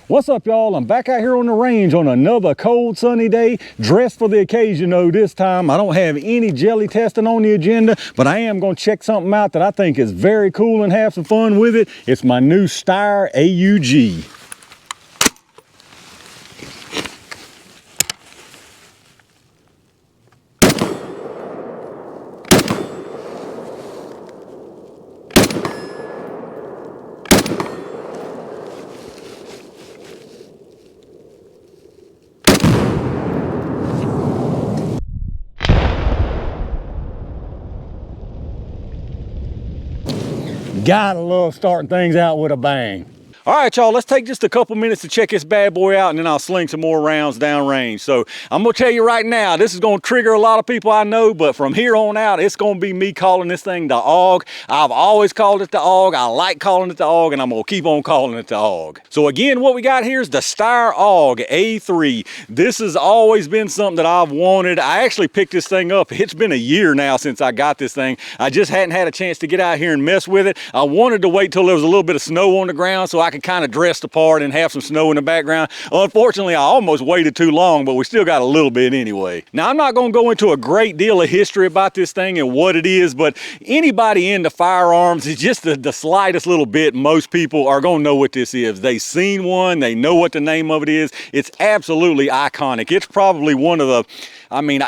What's up, y'all? I'm back out here on the range on another cold, sunny day, dressed for the occasion though. This time I don't have any jelly testing on the agenda, but I am going to check something out that I think is very cool and have some fun with it. It's my new Steyr AUG. Gotta love starting things out with a bang. All right, y'all, let's take just a couple minutes to check this bad boy out, and then I'll sling some more rounds downrange. So I'm gonna tell you right now, this is gonna trigger a lot of people I know, but from here on out, it's gonna be me calling this thing the AUG. I've always called it the AUG. I like calling it the AUG, and I'm gonna keep on calling it the AUG. So again, what we got here is the Steyr AUG A3. This has always been something that I've wanted. I actually picked this thing up. It's been a year now since I got this thing. I just hadn't had a chance to get out here and mess with it. I wanted to wait till there was a little bit of snow on the ground so I could kind of dress the part and have some snow in the background. Unfortunately, I almost waited too long, but we still got a little bit anyway. Now, I'm not going to go into a great deal of history about this thing and what it is, but anybody into firearms, it's just the slightest little bit, most people are going to know what this is. They've seen one, they know what the name of it is. It's absolutely iconic. It's probably one of the, I mean,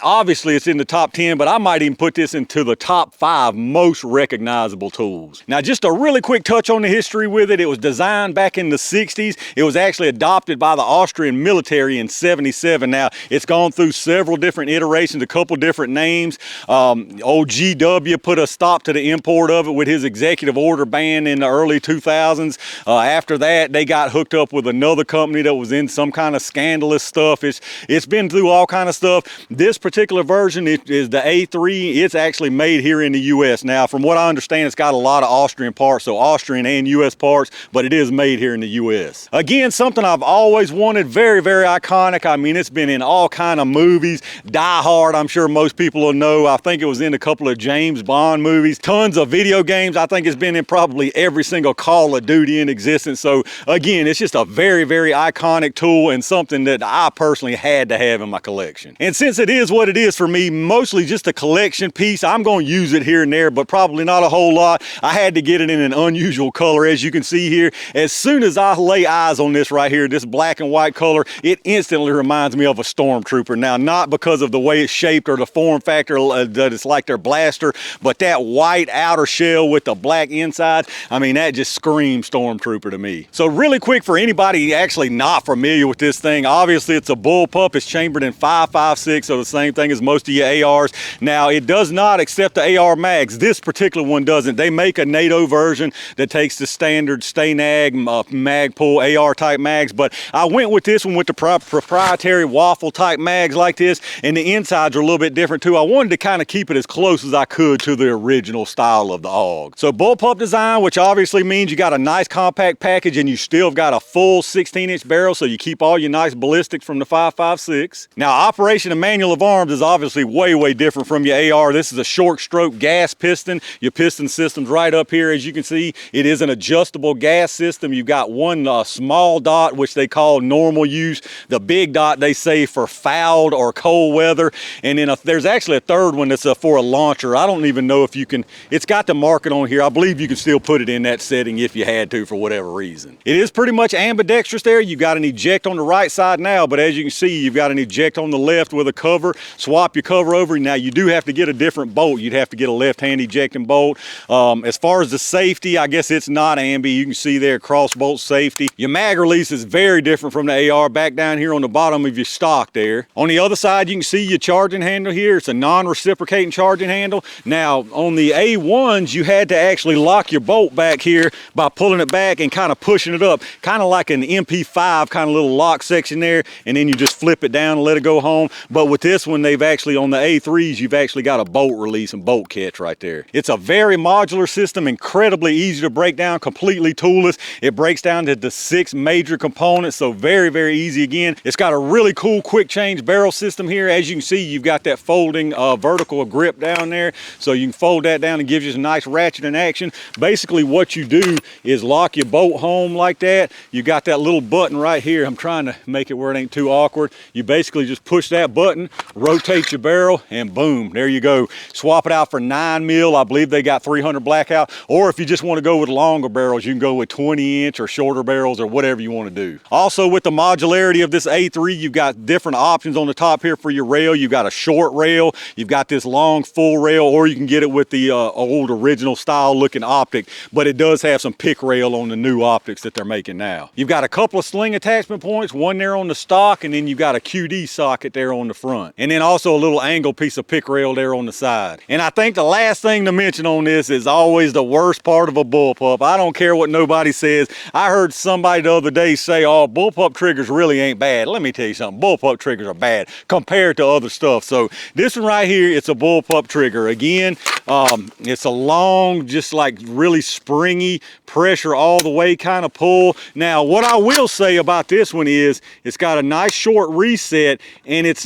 obviously it's in the top 10, but I might even put this into the top 5 most recognizable tools. Now, just a really quick touch on the history with it. It was designed back in the 60s. It was actually adopted by the Austrian military in 77. Now, it's gone through several different iterations, a couple different names. Old GW put a stop to the import of it with his executive order ban in the early 2000s. After that, they got hooked up with another company that was in some kind of scandalous stuff. It's been through all kind of stuff. This particular version is the A3. It's actually made here in the US. Now, from what I understand, it's got a lot of Austrian parts, so Austrian and US parts, but it is made here in the US. Again, something I've always wanted, very, very iconic. I mean, it's been in all kind of movies. Die Hard, I'm sure most people will know. I think it was in a couple of James Bond movies. Tons of video games. I think it's been in probably every single Call of Duty in existence. So again, it's just a very, very iconic tool and something that I personally had to have in my collection. And since it is what it is for me, mostly just a collection piece, I'm going to use it here and there, but probably not a whole lot. I had to get it in an unusual color, as you can see here. As soon as I lay eyes on this right here, this black and white color, it instantly reminds me of a Stormtrooper. Now, not because of the way it's shaped or the form factor that it's like their blaster, but that white outer shell with the black inside, I mean, that just screams Stormtrooper to me. So really quick, for anybody actually not familiar with this thing, obviously it's a bullpup. It's chambered in 5.56, so the same thing as most of your ARs. Now, it does not accept the AR mags. This particular one doesn't. They make a NATO version that takes the standard STANAG, Magpul, AR type mags, but I went with this one with the proprietary waffle type mags like this, and the insides are a little bit different too. I wanted to kind of keep it as close as I could to the original style of the AUG. So bullpup design, which obviously means you got a nice compact package and you still have got a full 16-inch barrel, so you keep all your nice ballistics from the 5.56. Now, operation and manual of arms is obviously way, way different from your AR. This is a short stroke gas piston. Your piston system's right up here. As you can see, it is an adjustable gas system. You've got one small dot, which they call normal use. The big dot they say for fouled or cold weather. And then there's actually a third one that's for a launcher. I don't even know if you can, it's got the market on here. I believe you can still put it in that setting if you had to for whatever reason. It is pretty much ambidextrous there. You've got an eject on the right side now, but as you can see, you've got an eject on the left with a cover. Swap your cover over. Now, you do have to get a different bolt. You'd have to get a left-hand ejecting bolt. As far as the safety, I guess it's not ambi. You can see there, cross bolt safety. Your mag release is very different from the AR back down here on the bottom of your stock there. On the other side, you can see your charging handle here. It's a non-reciprocating charging handle. Now, on the A1s, you had to actually lock your bolt back here by pulling it back and kind of pushing it up, kind of like an MP5 kind of little lock section there, and then you just flip it down and let it go home. But with this one, they've actually, on the A3s, you've actually got a bolt release and bolt catch right there. It's a very modular system, incredibly easy to break down, completely tool coolest. It breaks down into 6 major components, so very, very easy again. It's got a really cool quick change barrel system here. As you can see, you've got that folding vertical grip down there, so you can fold that down and gives you a nice ratcheting action. Basically what you do is lock your boat home like that. You got that little button right here. I'm trying to make it where it ain't too awkward. You basically just push that button, rotate your barrel, and boom, there you go. Swap it out for 9 mil. I believe they got 300 blackout, or if you just want to go with longer barrels, you can go with 20-inch or shorter barrels or whatever you want to do. Also, with the modularity of this A3, you've got different options on the top here for your rail. You've got a short rail, you've got this long full rail, or you can get it with the old original style looking optic, but it does have some pick rail on the new optics that they're making now. You've got a couple of sling attachment points, one there on the stock, and then you've got a QD socket there on the front, and then also a little angle piece of pick rail there on the side. And I think the last thing to mention on this is always the worst part of a bullpup. I don't care what nobody says. I heard somebody the other day say, oh, bullpup triggers really ain't bad. Let me tell you something, bullpup triggers are bad compared to other stuff. So this one right here, it's a bullpup trigger. Again, it's a long, just like really springy, pressure all the way kind of pull. Now, what I will say about this one is it's got a nice short reset, and it's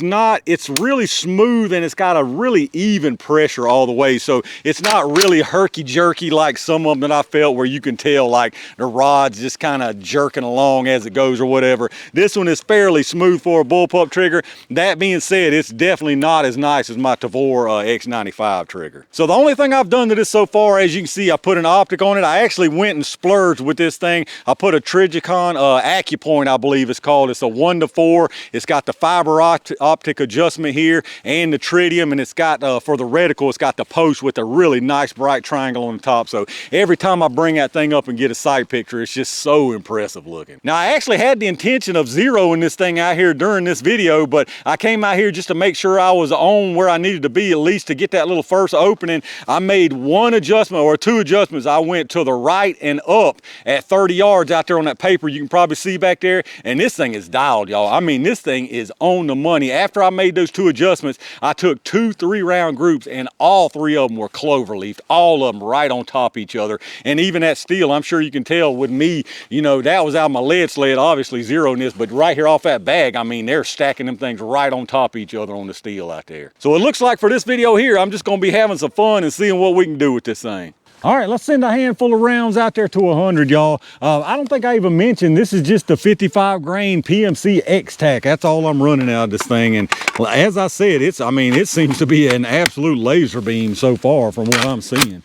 really smooth, and it's got a really even pressure all the way. So it's not really herky-jerky like some of them that I felt where you can tell like the rod's just kind of jerking along as it goes or whatever. This one is fairly smooth for a bullpup trigger. That being said, it's definitely not as nice as my Tavor X95 trigger. So the only thing I've done to this so far, as you can see, I put an optic on it. I actually went and splurged with this thing. I put a Trijicon AccuPoint, I believe it's called. It's a 1:4. It's got the fiber optic adjustment here and the tritium, and it's got for the reticle, it's got the post with a really nice bright triangle on the top. So every time I bring that thing up and get a sight picture, it's just so impressive looking. Now, I actually had the intention of zeroing this thing out here during this video, but I came out here just to make sure I was on where I needed to be, at least to get that little first opening. I made one adjustment or 2 adjustments. I went to the right and up at 30 yards out there on that paper. You can probably see back there, and this thing is dialed, y'all. I mean, this thing is on the money. After I made those 2 adjustments, I took 2 3-round groups, and all 3 of them were clover leafed, all of them right on top of each other. And even that steel, I'm sure you can tell with me, you know, that was out of my lead sled, obviously zeroing this, but right here off that bag, I mean, they're stacking them things right on top of each other on the steel out there. So it looks like for this video here, I'm just gonna be having some fun and seeing what we can do with this thing. All right, let's send a handful of rounds out there to 100, y'all. I don't think I even mentioned this is just the 55 grain PMC X-Tac. That's all I'm running out of this thing. And as I said, it seems to be an absolute laser beam so far from what I'm seeing.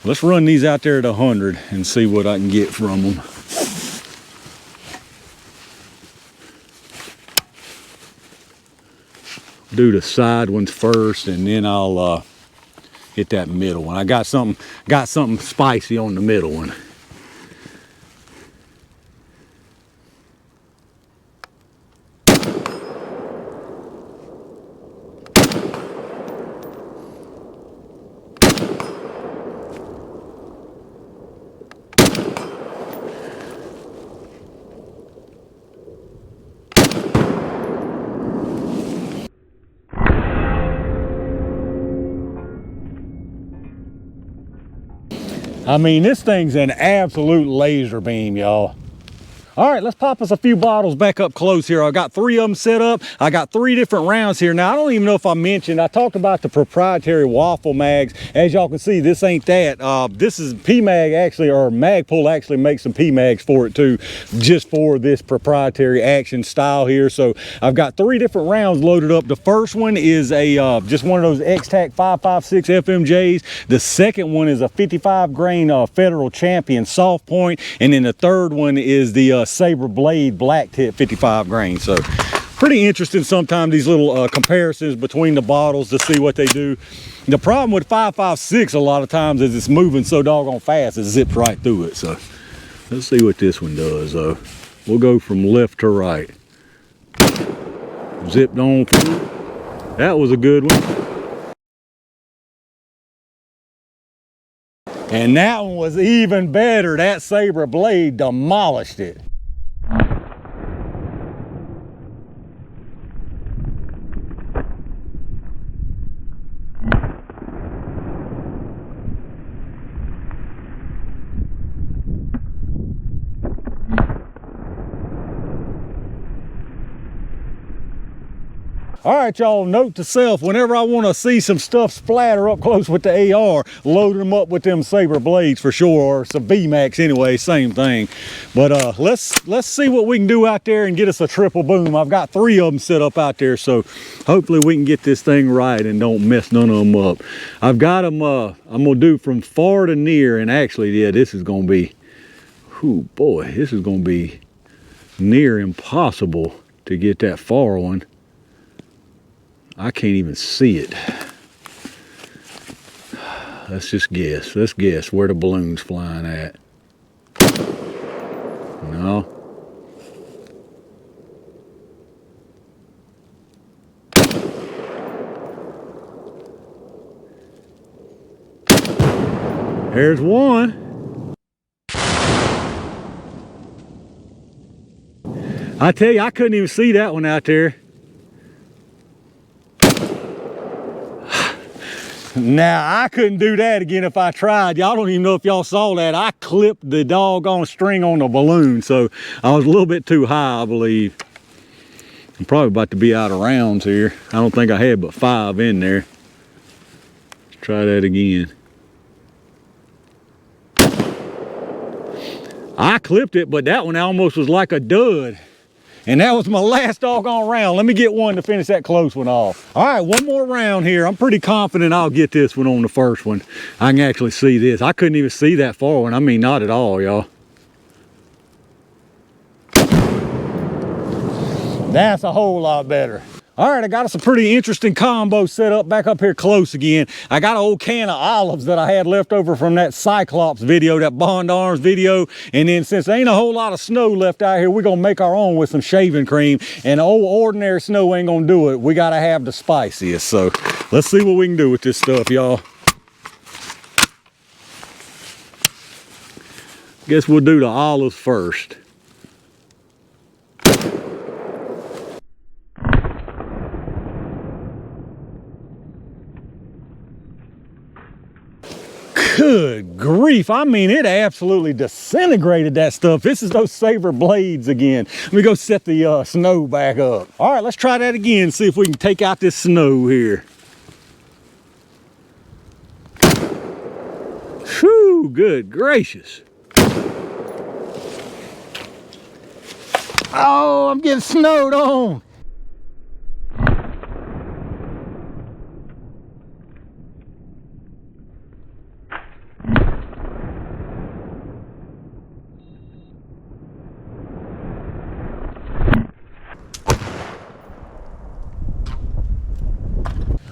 Let's run these out there at 100 and see what I can get from them. Do the side ones first, and then I'll hit that middle one. I got something spicy on the middle one. I mean, this thing's an absolute laser beam, y'all. All right, let's pop us a few bottles back up close here. I got 3 of them set up. I got 3 different rounds here. Now, I don't even know if I mentioned, I talked about the proprietary waffle mags. As y'all can see, this ain't that. This is PMag actually, or Magpul actually makes some PMags for it too, just for this proprietary action style here. So I've got 3 different rounds loaded up. The first one is a just one of those X-Tac 556 FMJs. The second one is a 55 grain Federal Champion soft point. And then the third one is the Saber Blade black tip 55 grain. So pretty interesting sometimes, these little comparisons between the bottles to see what they do. The problem with 556 a lot of times is it's moving so doggone fast it zips right through it. So let's see what this one does. We'll go from left to right. Zipped on through. That was a good one. And that one was even better. That Saber Blade demolished it. All right, y'all, note to self, whenever I want to see some stuff splatter up close with the AR, loading them up with them Saber blades for sure, or some VMAX anyway, same thing. But let's see what we can do out there and get us a triple boom. I've got 3 of them set up out there, so hopefully we can get this thing right and don't mess none of them up. I've got them, I'm gonna do from far to near, and actually, yeah, this is gonna be, oh boy, this is gonna be near impossible to get that far one. I can't even see it. Let's just guess. Let's guess where the balloon's flying at. No. There's one. I tell you, I couldn't even see that one out there. Now, I couldn't do that again if I tried. Y'all don't even know if y'all saw that. I clipped the doggone string on the balloon, so I was a little bit too high, I believe. I'm probably about to be out of rounds here. I don't think I had but 5 in there. Let's try that again. I clipped it, but that one almost was like a dud. And that was my last doggone round. Let me get one to finish that close one off. All right, one more round here. I'm pretty confident I'll get this one on the first one. I can actually see this. I couldn't even see that far one. I mean, not at all, y'all. That's a whole lot better. All right, I got us a pretty interesting combo set up back up here close again. I got an old can of olives that I had left over from that Cyclops video, that Bond Arms video. And then since there ain't a whole lot of snow left out here, we're gonna make our own with some shaving cream. And old ordinary snow ain't gonna do it. We gotta have the spiciest. So let's see what we can do with this stuff, y'all. Guess we'll do the olives first. Good grief, I mean, it absolutely disintegrated that stuff. This is those Saber blades again. Let me go set the snow back up. All right, let's try that again, see if we can take out this snow here. Whew, good gracious. Oh, I'm getting snowed on.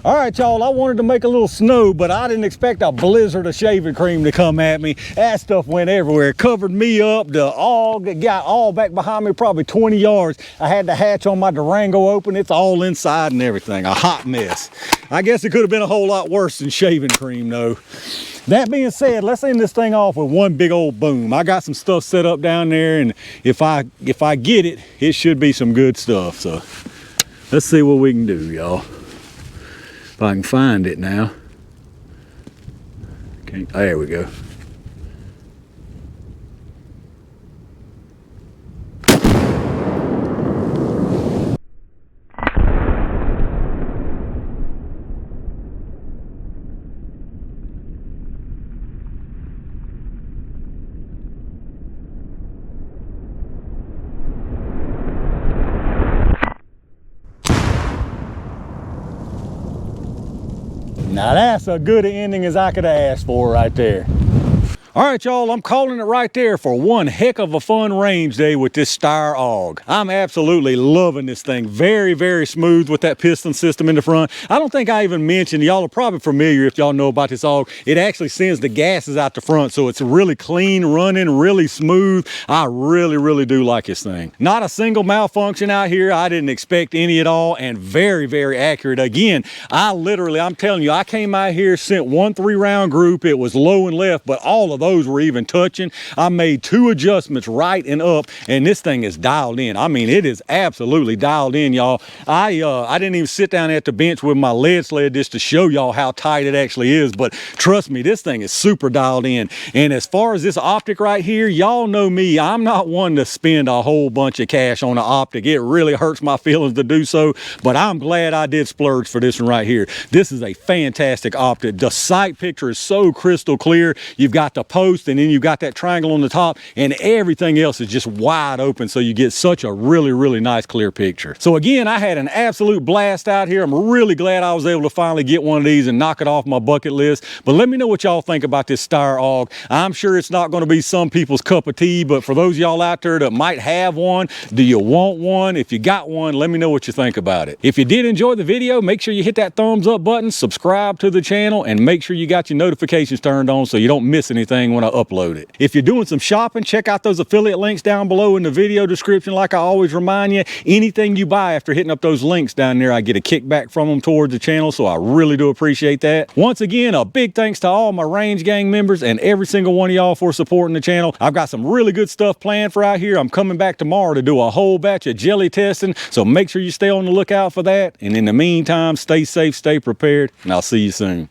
All right, y'all, I wanted to make a little snow, but I didn't expect a blizzard of shaving cream to come at me. That stuff went everywhere. It covered me up. The AUG got all back behind me, probably 20 yards. I had the hatch on my Durango open. It's all inside and everything. A hot mess. I guess it could have been a whole lot worse than shaving cream, though. That being said, let's end this thing off with one big old boom. I got some stuff set up down there, and if I get it, it should be some good stuff. So let's see what we can do, y'all. If I can find it now. Okay, there we go. Now that's as good an ending as I could have asked for right there. All right, y'all, I'm calling it right there for one heck of a fun range day with this Steyr AUG. I'm absolutely loving this thing. Very, very smooth with that piston system in the front. I don't think I even mentioned, y'all are probably familiar if y'all know about this AUG. It actually sends the gases out the front, so it's really clean running, really smooth. I really, really do like this thing. Not a single malfunction out here. I didn't expect any at all, and very, very accurate. Again, I'm telling you, I came out here, sent one 3-round group. It was low and left, but all of those those were even touching. I made 2 adjustments right and up, and this thing is dialed in. I mean, it is absolutely dialed in, y'all. I didn't even sit down at the bench with my lead sled just to show y'all how tight it actually is, but trust me, this thing is super dialed in. And as far as this optic right here, y'all know me, I'm not one to spend a whole bunch of cash on an optic. It really hurts my feelings to do so, but I'm glad I did splurge for this one right here. This is a fantastic optic. The sight picture is so crystal clear. You've got the post, and then you've got that triangle on the top, and everything else is just wide open, so you get such a really nice clear picture. So again, I had an absolute blast out here. I'm really glad I was able to finally get one of these and knock it off my bucket list. But let me know what y'all think about this Steyr AUG. I'm sure it's not going to be some people's cup of tea, but for those of y'all out there that might have one, do you want one? If you got one, let me know what you think about it. If you did enjoy the video, make sure you hit that thumbs up button, subscribe to the channel, and make sure you got your notifications turned on so you don't miss anything when I upload it. If you're doing some shopping, check out those affiliate links down below in the video description. Like I always remind you, anything you buy after hitting up those links down there, I get a kickback from them towards the channel, so I really do appreciate that. Once again, a big thanks to all my Range Gang members and every single one of y'all for supporting the channel. I've got some really good stuff planned for out here. I'm coming back tomorrow to do a whole batch of jelly testing, so make sure you stay on the lookout for that. And in the meantime, stay safe, stay prepared, and I'll see you soon.